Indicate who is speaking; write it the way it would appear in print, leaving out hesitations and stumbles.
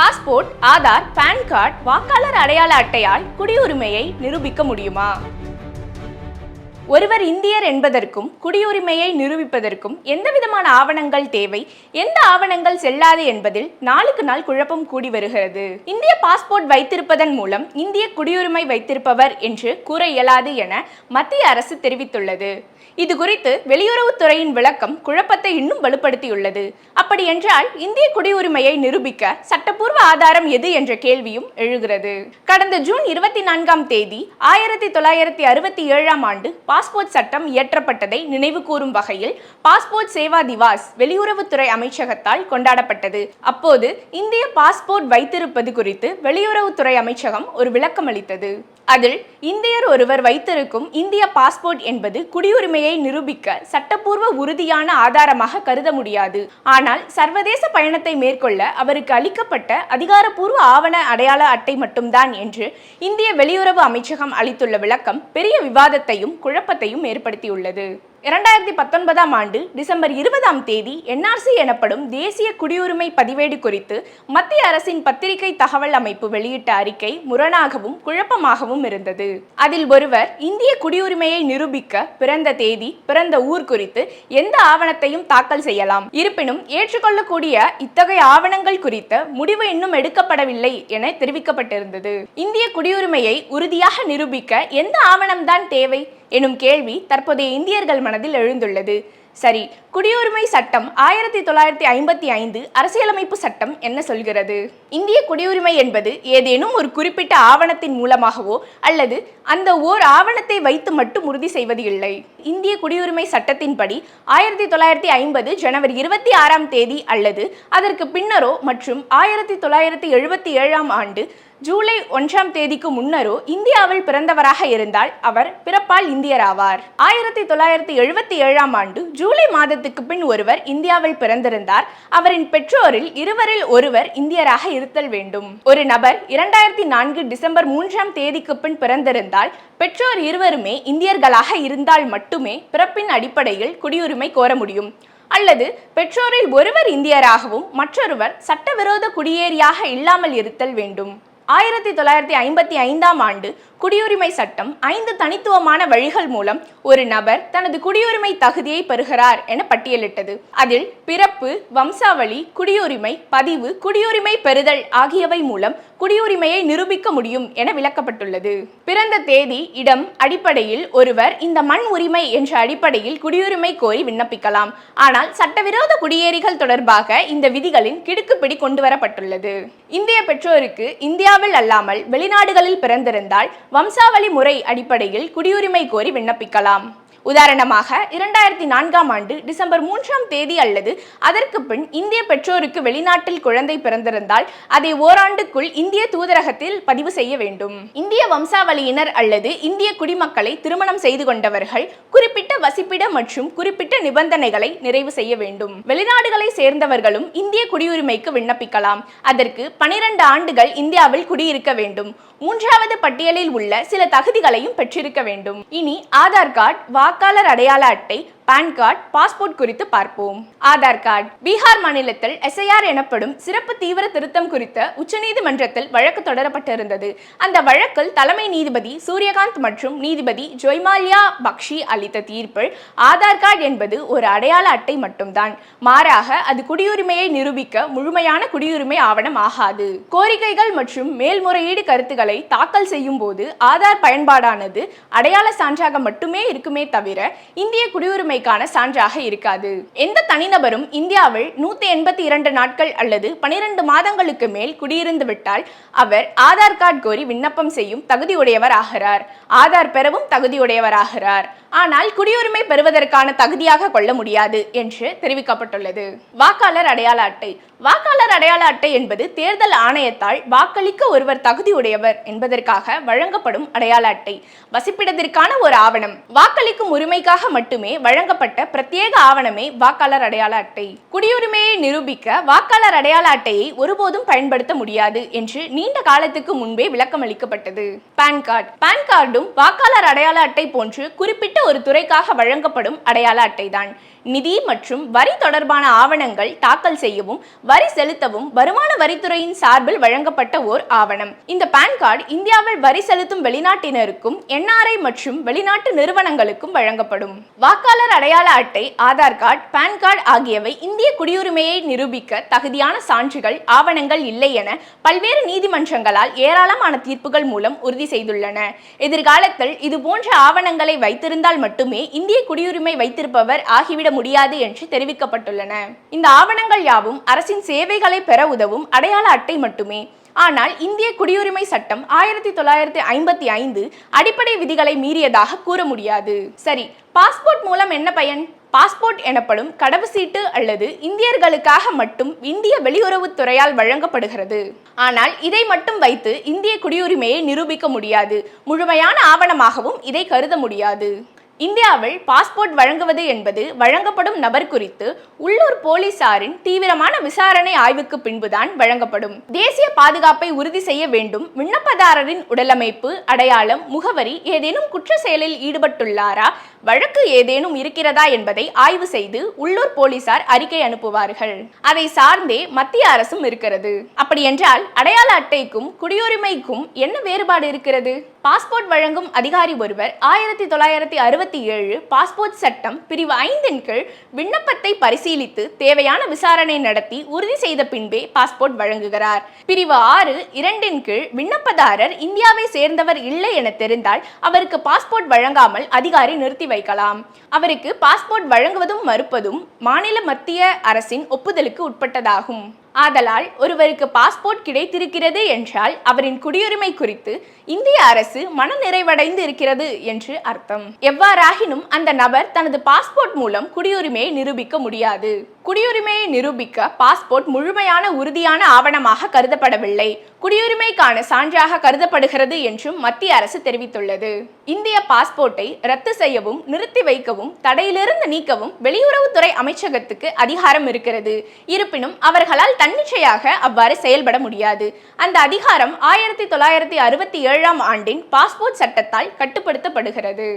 Speaker 1: Passport, Aadhaar, PAN card, வாக்காளர் அடையாள அட்டையால் குடியுரிமையை நிரூபிக்க முடியுமா? ஒருவர் இந்தியர் என்பதற்கும் குடியுரிமையை நிரூபிப்பதற்கும் எந்தவிதமான ஆவணங்கள் தேவை, எந்த ஆவணங்கள் செல்லாது என்பதில் நாளுக்கு நாள் குழப்பம் கூடி வருகிறது. இந்திய பாஸ்போர்ட் வைத்திருப்பதன் மூலம் இந்திய குடியுரிமை வைத்திருப்பவர் என்று கூற இயலாது என மத்திய அரசு தெரிவித்துள்ளது. இது குறித்து வெளியுறவுத்துறையின் விளக்கம் குழப்பத்தை இன்னும் வலுப்படுத்தியுள்ளது. அப்படி என்றால் இந்திய குடியுரிமையை நிரூபிக்க சட்டப்பூர்வ ஆதாரம் எது என்ற கேள்வியும் எழுகிறது. கடந்த ஜூன் 24ஆம் தேதி 1967ஆம் ஆண்டு பாஸ்போர்ட் சட்டம் இயற்றப்பட்டதை நினைவு கூறும் வகையில் பாஸ்போர்ட் சேவா திவாஸ் வெளியுறவுத்துறை அமைச்சகத்தால் கொண்டாடப்பட்டது. அப்போது இந்திய பாஸ்போர்ட் வைத்திருப்பது குறித்து வெளியுறவுத்துறை அமைச்சகம் ஒரு விளக்கம் அளித்தது. அதில் இந்தியர் ஒருவர் வைத்திருக்கும் இந்திய பாஸ்போர்ட் என்பது குடியுரிமையை நிரூபிக்க சட்டப்பூர்வ உறுதியான ஆதாரமாக கருத முடியாது. ஆனால் சர்வதேச பயணத்தை மேற்கொள்ள அவருக்கு அளிக்கப்பட்ட அதிகாரப்பூர்வ ஆவண அடையாள அட்டை மட்டும்தான் என்று இந்திய வெளியுறவு அமைச்சகம் அளித்துள்ள விளக்கம் பெரிய விவாதத்தையும் குழப்பத்தையும் ஏற்படுத்தியுள்ளது. 2019ஆம் ஆண்டு டிசம்பர் 20ஆம் தேதி NRC எனப்படும் தேசிய குடியுரிமை பதிவேடு குறித்து மத்திய அரசின் பத்திரிகை தகவல் அமைப்பு வெளியிட்ட அறிக்கை முரணாகவும் குழப்பமாகவும் இருந்தது. அதில் ஒருவர் இந்திய குடியுரிமையை நிரூபிக்க பிறந்த தேதி, பிறந்த ஊர் குறித்து எந்த ஆவணத்தையும் தாக்கல் செய்யலாம். இருப்பினும் ஏற்றுக்கொள்ளக்கூடிய இத்தகைய ஆவணங்கள் குறித்த முடிவு இன்னும் எடுக்கப்படவில்லை என தெரிவிக்கப்பட்டிருந்தது. இந்திய குடியுரிமையை உறுதியாக நிரூபிக்க எந்த ஆவணம்தான் தேவை எனும் கேள்வி தற்போதைய இந்தியர்கள் மனதில் எழுந்துள்ளது. சரி, குடியுரிமை சட்டம் 1955 அரசியலமைப்பு சட்டம் என்ன சொல்கிறது? இந்திய குடியுரிமை என்பது ஏதேனும் ஒரு குறிப்பிட்ட ஆவணத்தின் மூலமாகவோ அல்லது அந்த ஓர் ஆவணத்தை வைத்து மட்டும் உறுதி செய்வது இல்லை. இந்திய குடியுரிமை சட்டத்தின்படி 1950 ஜனவரி 26ஆம் தேதி அல்லது அதற்கு பின்னரோ மற்றும் 1977ஆம் ஆண்டு ஜூலை 1ஆம் தேதிக்கு முன்னரோ இந்தியாவில் பிறந்தவராக இருந்தால் அவர் பிறப்பால் இந்தியர் ஆவார். 1977ஆம் ஆண்டு ஜூலை மாதத்துக்கு பின் ஒருவர் இந்தியாவில் பிறந்திருந்தார். அவரின் பெற்றோரில் இருவரில் ஒருவர் இந்தியராக இருத்தல் வேண்டும். ஒரு நபர் 2004 டிசம்பர் 3ஆம் தேதிக்கு பின் பிறந்திருந்தால் பெற்றோர் இருவருமே இந்தியர்களாக இருந்தால் மட்டுமே பிறப்பின் அடிப்படையில் குடியுரிமை கோர முடியும். அல்லது பெற்றோரில் ஒருவர் இந்தியராகவும் மற்றொருவர் சட்டவிரோத குடியேறியாக இல்லாமல் இருத்தல் வேண்டும். 1955ஆம் ஆண்டு குடியுரிமை சட்டம் 5 தனித்துவமான வழிகள் மூலம் ஒரு நபர் தனது குடியுரிமை தகுதியை பெறுகிறார் என பட்டியலிட்டது. அதில் பிறப்பு, வம்சாவளி, குடியுரிமை, பதிவு, குடியுரிமை பெறுதல் ஆகியவை மூலம் குடியுரிமையை நிரூபிக்க முடியும் என விளக்கப்பட்டுள்ளது. பிறந்த தேதி, இடம் அடிப்படையில் ஒருவர் இந்த மண் உரிமை என்ற அடிப்படையில் குடியுரிமை கோரி விண்ணப்பிக்கலாம். ஆனால் சட்டவிரோத குடியேறிகள் தொடர்பாக இந்த விதிகளின் கிடுக்குப்பிடி கொண்டுவரப்பட்டுள்ளது. இந்திய பெற்றோருக்கு இந்தியாவில் அல்லாமல் வெளிநாடுகளில் பிறந்திருந்தால் வம்சாவளி முறை அடிப்படையில் குடியுரிமை கோரி விண்ணப்பிக்கலாம். உதாரணமாக 2004ஆம் ஆண்டு டிசம்பர் 3ஆம் தேதி அல்லது அதற்கு பின் இந்திய பெற்றோருக்கு வெளிநாட்டில் குழந்தை பிறந்திருந்தால் அதை ஓராண்டுக்குள் இந்திய தூதரகத்தில் பதிவு செய்ய வேண்டும். இந்திய வம்சாவளியினர் அல்லது இந்திய குடிமக்களை திருமணம் செய்து கொண்டவர்கள் குறிப்பிட்ட வசிப்பிட மற்றும் குறிப்பிட்ட நிபந்தனைகளை நிறைவு செய்ய வேண்டும். வெளிநாடுகளை சேர்ந்தவர்களும் இந்திய குடியுரிமைக்கு விண்ணப்பிக்கலாம். அதற்கு 12 ஆண்டுகள் இந்தியாவில் குடியிருக்க வேண்டும். 3வது பட்டியலில் உள்ள சில தகுதிகளையும் பெற்றிருக்க வேண்டும். இனி ஆதார் கார்டு, வாக்காளர் அடையாள அட்டை, பான் கார்டு, பாஸ்போர்ட் குறித்து பார்ப்போம். ஆதார் கார்டு. பீகார் மாநிலத்தில் SIR எனப்படும் சிறப்பு தீவிர திருத்தம் குறித்த உச்சநீதிமன்றத்தில் வழக்கு தொடரப்பட்டிருந்தது. அந்த வழக்கில் தலைமை நீதிபதி சூரியகாந்த் மற்றும் நீதிபதி ஜொய்மால்யா பக்ஷி அளித்த தீர்ப்பில் ஆதார் கார்டு என்பது ஒரு அடையாள அட்டை மட்டும்தான். மாறாக அது குடியுரிமையை நிரூபிக்க முழுமையான குடியுரிமை ஆவணம் ஆகாது. கோரிக்கைகள் மற்றும் மேல்முறையீடு கருத்துக்களை தாக்கல் செய்யும் போது ஆதார் பயன்பாடானது அடையாள சான்றாக மட்டுமே இருக்குமே தவிர இந்திய குடியுரிமை சான்றாக இருக்காது. எந்த தனிநபரும் இந்தியாவில் 182 நாட்கள் அல்லது 12 மாதங்களுக்கு மேல் குடியிருந்து விட்டால் அவர் ஆதார் கார்டு கோரி விண்ணப்பம் செய்யும் தகுதியுடையவர் ஆகிறார். ஆதார் பெறவும் தகுதியுடையவர் ஆகிறார். ஆனால் குடியுரிமை பெறுவதற்கான தகுதியாக கொள்ள முடியாது என்று தெரிவிக்கப்பட்டுள்ளது. வாக்காளர் அடையாள அட்டை. வாக்காளர் அடையாள அட்டை என்பது தேர்தல் ஆணையத்தால் வாக்களிக்க ஒருவர் தகுதியுடையவர் என்பதற்காக வழங்கப்படும் அடையாள அட்டை. வசிப்பிடத்திற்கான ஒரு ஆவணம். வாக்களிக்கும் உரிமைக்காக மட்டுமே வழங்கப்பட்ட பிரத்யேக ஆவணமே வாக்காளர் அடையாள அட்டை. குடியுரிமையை நிரூபிக்க வாக்காளர் அடையாள அட்டையை ஒருபோதும் பயன்படுத்த முடியாது என்று நீண்ட காலத்துக்கு முன்பே விளக்கம் அளிக்கப்பட்டது. PAN card. பான் கார்டும் வாக்காளர் அடையாள அட்டை போன்று குறிப்பிட்ட ஒரு துறைக்காக வழங்கப்படும் அடையாள அட்டைதான். நிதி மற்றும் வரி தொடர்பான ஆவணங்கள் தாக்கல் செய்யவும் வரி செலுத்தவும் வருமான வரித்துறையின் சார்பில் வழங்கப்பட்ட ஓர் ஆவணம். இந்த பான் கார்டு இந்தியாவில் வரி செலுத்தும் வெளிநாட்டினருக்கும் NRI மற்றும் வெளிநாட்டு நிறுவனங்களுக்கும் வழங்கப்படும். வாக்காளர் அடையாள அட்டை, ஆதார் கார்டு, பான் கார்டு ஆகியவை இந்திய குடியுரிமையை நிரூபிக்க தகுதியான சான்றுகள், ஆவணங்கள் இல்லை என பல்வேறு நீதிமன்றங்களால் ஏராளமான தீர்ப்புகள் மூலம் உறுதி செய்துள்ளன. எதிர்காலத்தில் இதுபோன்ற ஆவணங்களை வைத்திருந்தால் மட்டுமே இந்திய குடியுரிமை வைத்திருப்பவர் ஆகிவிட முடியாது என்று தெரிவிக்கப்பட்டுள்ளன. இந்த ஆவணங்கள் யாவும் அரசின் சேவைகளை பெற உதவும் அடையாள அட்டை மட்டுமே. ஆனால் இந்திய குடியுரிமை சட்டம் 1955 அடிப்படை விதிகளை மீறியதாக கூற முடியாது. சரி, பாஸ்போர்ட் மூலம் என்ன பயன்? பாஸ்போர்ட் எனப்படும் கடவுச்சீட்டு அல்லது இந்தியர்களுக்காக மட்டும் இந்திய வெளியுறவுத்துறையால் வழங்கப்படுகிறது. ஆனால் இதை மட்டும் வைத்து இந்திய குடியுரிமையை நிரூபிக்க முடியாது. முழுமையான ஆவணமாகவும் இதை கருத முடியாது. இந்தியாவில் பாஸ்போர்ட் வழங்குவது என்பது வழங்கப்படும் நபர் குறித்து உள்ளூர் போலீசாரின் தீவிரமான விசாரணை ஆய்வுக்கு பின்புதான் வழங்கப்படும். தேசிய பாதுகாப்பை உறுதி செய்ய வேண்டும். விண்ணப்பதாரரின் உடலமைப்பு, அடையாளம், முகவரி, ஏதேனும் குற்ற செயலில் ஈடுபட்டுள்ளாரா, வழக்கு ஏதேனும் இருக்கிறதா என்பதை ஆய்வு செய்து உள்ளூர் போலீசார் அறிக்கை அனுப்புவார்கள். அதை சார்ந்தே மத்திய அரசும் இருக்கிறது. அப்படி என்றால் அடையாள அட்டைக்கும் குடியுரிமைக்கும் என்ன வேறுபாடு இருக்கிறது? பாஸ்போர்ட் வழங்கும் அதிகாரி ஒருவர் 1967 பாஸ்போர்ட் சட்டம் பிரிவு 5 கீழ் விண்ணப்பத்தை பரிசீலித்து தேவையான விசாரணை நடத்தி உறுதி செய்த பின்பே பாஸ்போர்ட் வழங்குகிறார். பிரிவு 6(2) கீழ் விண்ணப்பதாரர் இந்தியாவை சேர்ந்தவர் இல்லை என தெரிந்தால் அவருக்கு பாஸ்போர்ட் வழங்காமல் அதிகாரி நிறுத்தி வைக்கலாம். அவருக்கு பாஸ்போர்ட் வழங்குவதும் மறுப்பதும் மாநில மத்திய அரசின் ஒப்புதலுக்கு உட்பட்டதாகும். ஆதலால் ஒருவருக்கு பாஸ்போர்ட் கிடைத்திருக்கிறது என்றால் அவரின் குடியுரிமை குறித்து இந்திய அரசு மனநிறைவடைந்து இருக்கிறது என்று அர்த்தம். எவ்வாறாகினும் அந்த நபர் தனது பாஸ்போர்ட் மூலம் குடியுரிமையை நிரூபிக்க முடியாது. குடியுரிமையை நிரூபிக்க பாஸ்போர்ட் முழுமையான உறுதியான ஆவணமாக கருதப்படவில்லை, குடியுரிமைக்கான சான்றாக கருதப்படுகிறது என்றும் மத்திய அரசு தெரிவித்துள்ளது. இந்திய பாஸ்போர்ட்டை ரத்து செய்யவும், நிறுத்தி வைக்கவும், தடையிலிருந்து நீக்கவும் வெளியுறவுத்துறை அமைச்சகத்துக்கு அதிகாரம் இருக்கிறது. இருப்பினும் அவர்களால் தன்னிச்சையாக அவ்வாறு செயல்பட முடியாது. அந்த அதிகாரம் 1967 ஆண்டின் பாஸ்போர்ட் சட்டத்தால் கட்டுப்படுத்தப்படுகிறது.